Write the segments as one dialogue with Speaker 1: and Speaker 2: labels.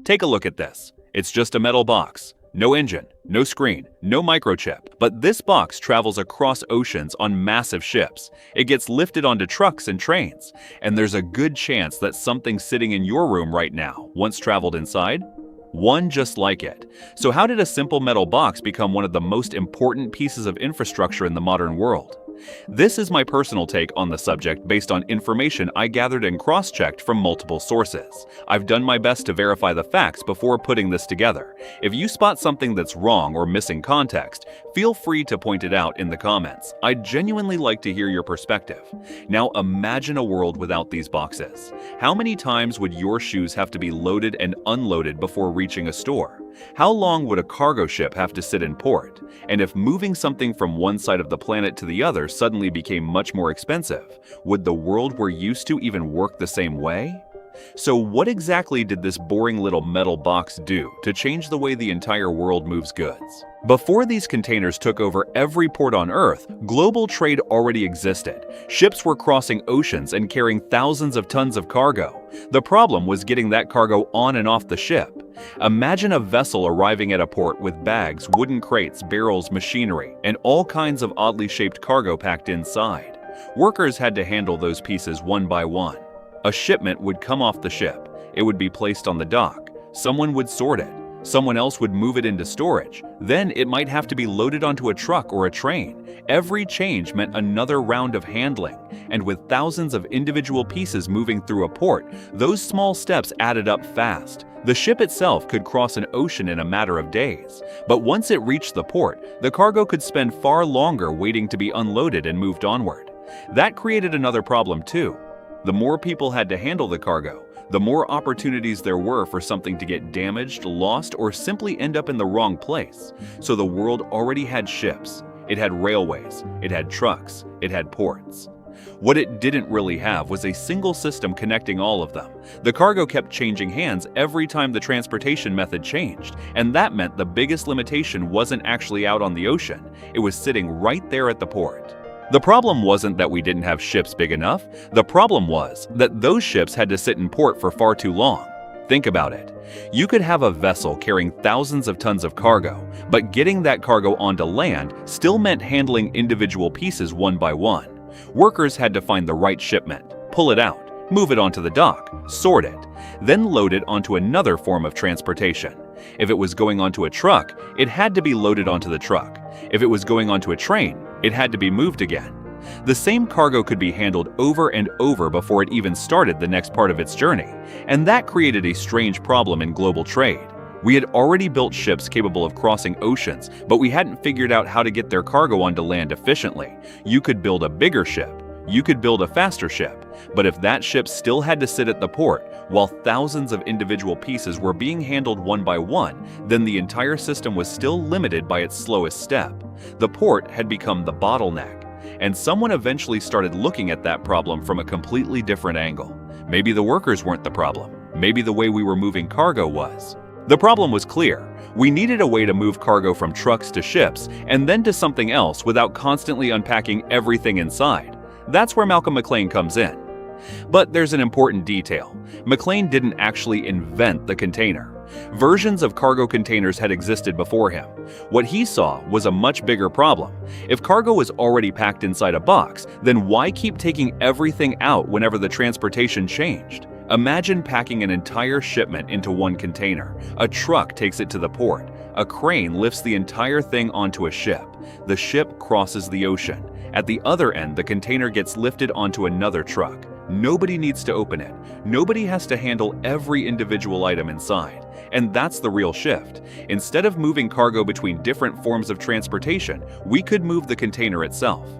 Speaker 1: Take a look at this. It's just a metal box. No engine, no screen, no microchip. But this box travels across oceans on massive ships. It gets lifted onto trucks and trains. And there's a good chance that something sitting in your room right now once traveled inside. One just like it. So how did a simple metal box become one of the most important pieces of infrastructure in the modern world? This is my personal take on the subject based on information I gathered and cross-checked from multiple sources. I've done my best to verify the facts before putting this together. If you spot something that's wrong or missing context, feel free to point it out in the comments. I'd genuinely like to hear your perspective. Now imagine a world without these boxes. How many times would your shoes have to be loaded and unloaded before reaching a store? How long would a cargo ship have to sit in port? And if moving something from one side of the planet to the other suddenly became much more expensive, would the world we're used to even work the same way? So what exactly did this boring little metal box do to change the way the entire world moves goods? Before these containers took over every port on Earth, global trade already existed. Ships were crossing oceans and carrying thousands of tons of cargo. The problem was getting that cargo on and off the ship. Imagine a vessel arriving at a port with bags, wooden crates, barrels, machinery, and all kinds of oddly shaped cargo packed inside. Workers had to handle those pieces one by one. A shipment would come off the ship. It would be placed on the dock. Someone would sort it. Someone else would move it into storage. Then it might have to be loaded onto a truck or a train. Every change meant another round of handling. And with thousands of individual pieces moving through a port, those small steps added up fast. The ship itself could cross an ocean in a matter of days. But once it reached the port, the cargo could spend far longer waiting to be unloaded and moved onward. That created another problem too. The more people had to handle the cargo, the more opportunities there were for something to get damaged, lost, or simply end up in the wrong place. So the world already had ships. It had railways. It had trucks. It had ports. What it didn't really have was a single system connecting all of them. The cargo kept changing hands every time the transportation method changed, and that meant the biggest limitation wasn't actually out on the ocean. It was sitting right there at the port. The problem wasn't that we didn't have ships big enough. The problem was that those ships had to sit in port for far too long. Think about it. You could have a vessel carrying thousands of tons of cargo, but getting that cargo onto land still meant handling individual pieces one by one. Workers had to find the right shipment, pull it out, move it onto the dock, sort it, then load it onto another form of transportation. If it was going onto a truck, it had to be loaded onto the truck. If it was going onto a train, it had to be moved again. The same cargo could be handled over and over before it even started the next part of its journey, and that created a strange problem in global trade. We had already built ships capable of crossing oceans, but we hadn't figured out how to get their cargo onto land efficiently. You could build a bigger ship. You could build a faster ship, but if that ship still had to sit at the port while thousands of individual pieces were being handled one by one, then the entire system was still limited by its slowest step. The port had become the bottleneck, and someone eventually started looking at that problem from a completely different angle. Maybe the workers weren't the problem. Maybe the way we were moving cargo was. The problem was clear. We needed a way to move cargo from trucks to ships and then to something else without constantly unpacking everything inside. That's where Malcolm McLean comes in. But there's an important detail. McLean didn't actually invent the container. Versions of cargo containers had existed before him. What he saw was a much bigger problem. If cargo was already packed inside a box, then why keep taking everything out whenever the transportation changed? Imagine packing an entire shipment into one container. A truck takes it to the port. A crane lifts the entire thing onto a ship. The ship crosses the ocean. At the other end, the container gets lifted onto another truck. Nobody needs to open it. Nobody has to handle every individual item inside. And that's the real shift. Instead of moving cargo between different forms of transportation, we could move the container itself.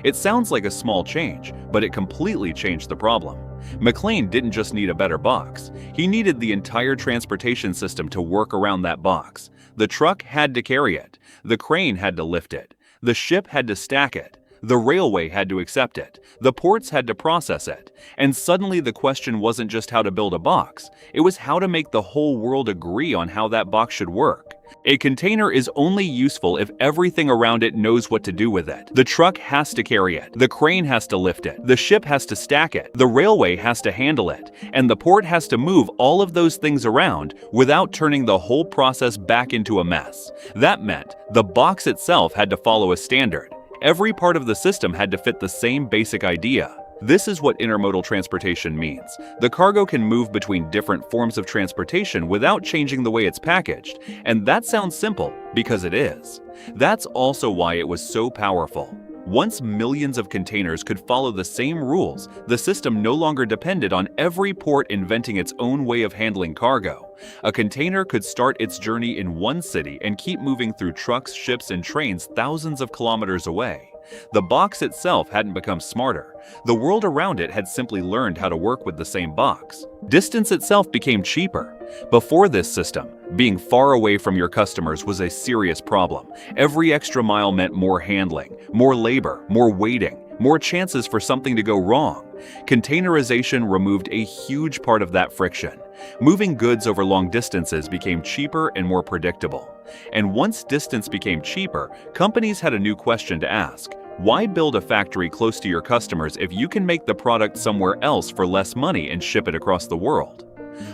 Speaker 1: It sounds like a small change, but it completely changed the problem. McLean didn't just need a better box. He needed the entire transportation system to work around that box. The truck had to carry it. The crane had to lift it. The ship had to stack it. The railway had to accept it. The ports had to process it. And suddenly the question wasn't just how to build a box. It was how to make the whole world agree on how that box should work. A container is only useful if everything around it knows what to do with it. The truck has to carry it, the crane has to lift it, the ship has to stack it, the railway has to handle it, and the port has to move all of those things around without turning the whole process back into a mess. That meant the box itself had to follow a standard. Every part of the system had to fit the same basic idea. This is what intermodal transportation means. The cargo can move between different forms of transportation without changing the way it's packaged, and that sounds simple because it is. That's also why it was so powerful. Once millions of containers could follow the same rules, the system no longer depended on every port inventing its own way of handling cargo. A container could start its journey in one city and keep moving through trucks, ships, and trains thousands of kilometers away. The box itself hadn't become smarter. The world around it had simply learned how to work with the same box. Distance itself became cheaper. Before this system, being far away from your customers was a serious problem. Every extra mile meant more handling, more labor, more waiting, more chances for something to go wrong. Containerization removed a huge part of that friction. Moving goods over long distances became cheaper and more predictable. And once distance became cheaper, companies had a new question to ask. Why build a factory close to your customers if you can make the product somewhere else for less money and ship it across the world?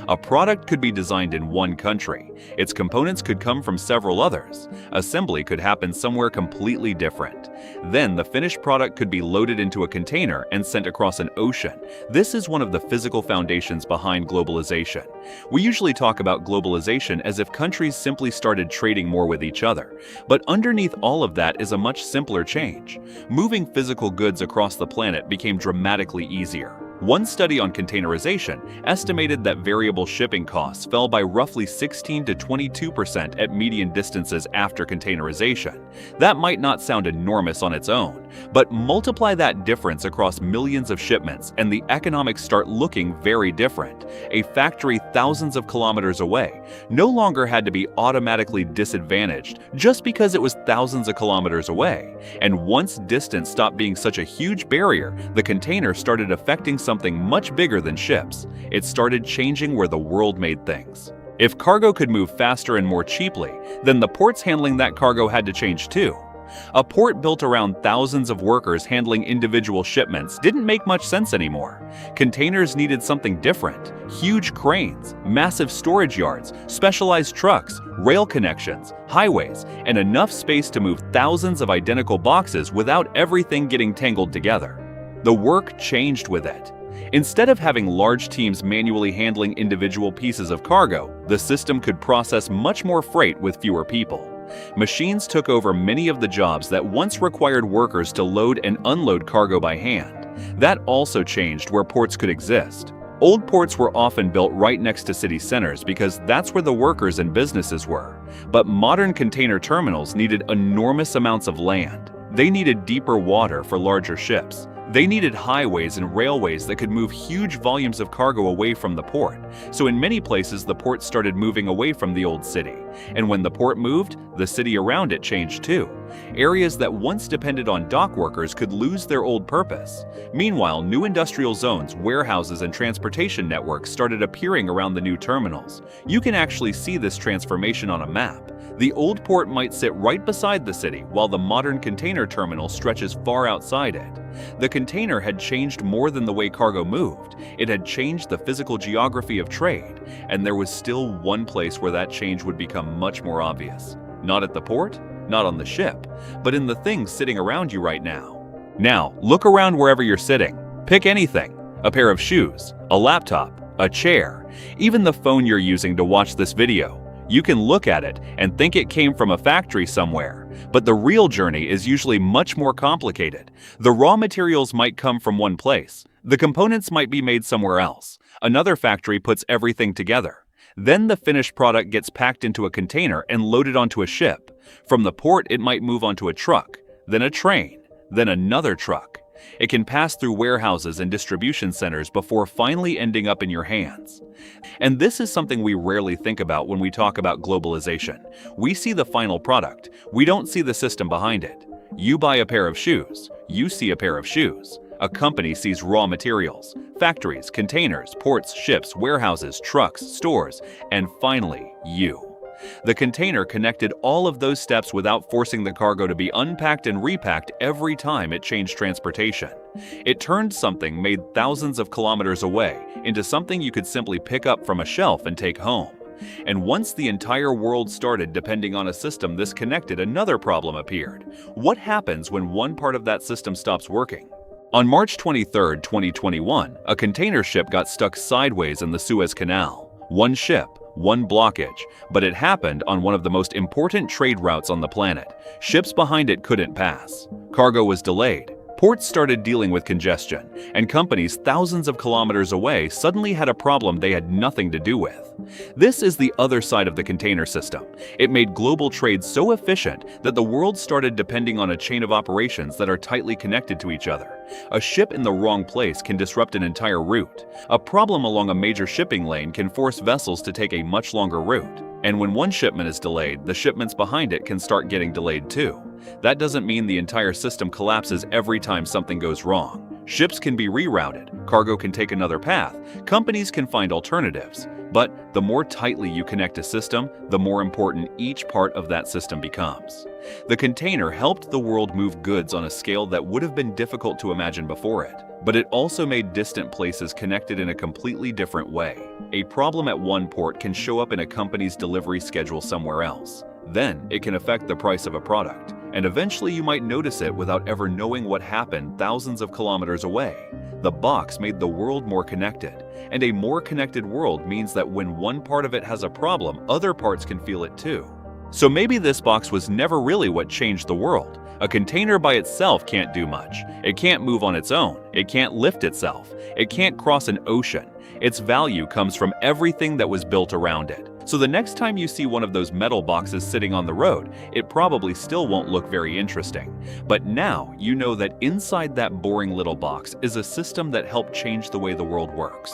Speaker 1: A product could be designed in one country. Its components could come from several others. Assembly could happen somewhere completely different. Then the finished product could be loaded into a container and sent across an ocean. This is one of the physical foundations behind globalization. We usually talk about globalization as if countries simply started trading more with each other. But underneath all of that is a much simpler change. Moving physical goods across the planet became dramatically easier. One study on containerization estimated that variable shipping costs fell by roughly 16 to 22% at median distances after containerization. That might not sound enormous on its own, but multiply that difference across millions of shipments and the economics start looking very different. A factory thousands of kilometers away no longer had to be automatically disadvantaged just because it was thousands of kilometers away. And once distance stopped being such a huge barrier, the container started affecting something much bigger than ships. It started changing where the world made things. If cargo could move faster and more cheaply, then the ports handling that cargo had to change too. A port built around thousands of workers handling individual shipments didn't make much sense anymore. Containers needed something different. Huge cranes, massive storage yards, specialized trucks, rail connections, highways, and enough space to move thousands of identical boxes without everything getting tangled together. The work changed with it. Instead of having large teams manually handling individual pieces of cargo, the system could process much more freight with fewer people. Machines took over many of the jobs that once required workers to load and unload cargo by hand. That also changed where ports could exist. Old ports were often built right next to city centers because that's where the workers and businesses were. But modern container terminals needed enormous amounts of land. They needed deeper water for larger ships. They needed highways and railways that could move huge volumes of cargo away from the port. So in many places, the port started moving away from the old city. And when the port moved, the city around it changed too. Areas that once depended on dock workers could lose their old purpose. Meanwhile, new industrial zones, warehouses, and transportation networks started appearing around the new terminals. You can actually see this transformation on a map. The old port might sit right beside the city, while the modern container terminal stretches far outside it. The container had changed more than the way cargo moved. It had changed the physical geography of trade, and there was still one place where that change would become much more obvious. Not at the port, not on the ship, but in the things sitting around you right now. Now, look around wherever you're sitting. Pick anything: a pair of shoes, a laptop, a chair, even the phone you're using to watch this video. You can look at it and think it came from a factory somewhere, but the real journey is usually much more complicated. The raw materials might come from one place. The components might be made somewhere else. Another factory puts everything together. Then the finished product gets packed into a container and loaded onto a ship. From the port, it might move onto a truck, then a train, then another truck. It can pass through warehouses and distribution centers before finally ending up in your hands. And this is something we rarely think about when we talk about globalization. We see the final product. We don't see the system behind it. You buy a pair of shoes. You see a pair of shoes. A company sees raw materials, factories, containers, ports, ships, warehouses, trucks, stores, and finally, you. The container connected all of those steps without forcing the cargo to be unpacked and repacked every time it changed transportation. It turned something made thousands of kilometers away into something you could simply pick up from a shelf and take home. And once the entire world started depending on a system this connected, another problem appeared. What happens when one part of that system stops working? On March 23, 2021, a container ship got stuck sideways in the Suez Canal. One ship, one blockage, but it happened on one of the most important trade routes on the planet. Ships behind it couldn't pass. Cargo was delayed. Ports started dealing with congestion, and companies thousands of kilometers away suddenly had a problem they had nothing to do with. This is the other side of the container system. It made global trade so efficient that the world started depending on a chain of operations that are tightly connected to each other. A ship in the wrong place can disrupt an entire route. A problem along a major shipping lane can force vessels to take a much longer route. And when one shipment is delayed, the shipments behind it can start getting delayed too. That doesn't mean the entire system collapses every time something goes wrong. Ships can be rerouted, cargo can take another path, companies can find alternatives. But the more tightly you connect a system, the more important each part of that system becomes. The container helped the world move goods on a scale that would have been difficult to imagine before it. But it also made distant places connected in a completely different way. A problem at one port can show up in a company's delivery schedule somewhere else. Then it can affect the price of a product, and eventually you might notice it without ever knowing what happened thousands of kilometers away. The box made the world more connected, and a more connected world means that when one part of it has a problem, other parts can feel it too. So maybe this box was never really what changed the world. A container by itself can't do much. It can't move on its own. It can't lift itself. It can't cross an ocean. Its value comes from everything that was built around it. So the next time you see one of those metal boxes sitting on the road, it probably still won't look very interesting. But now you know that inside that boring little box is a system that helped change the way the world works.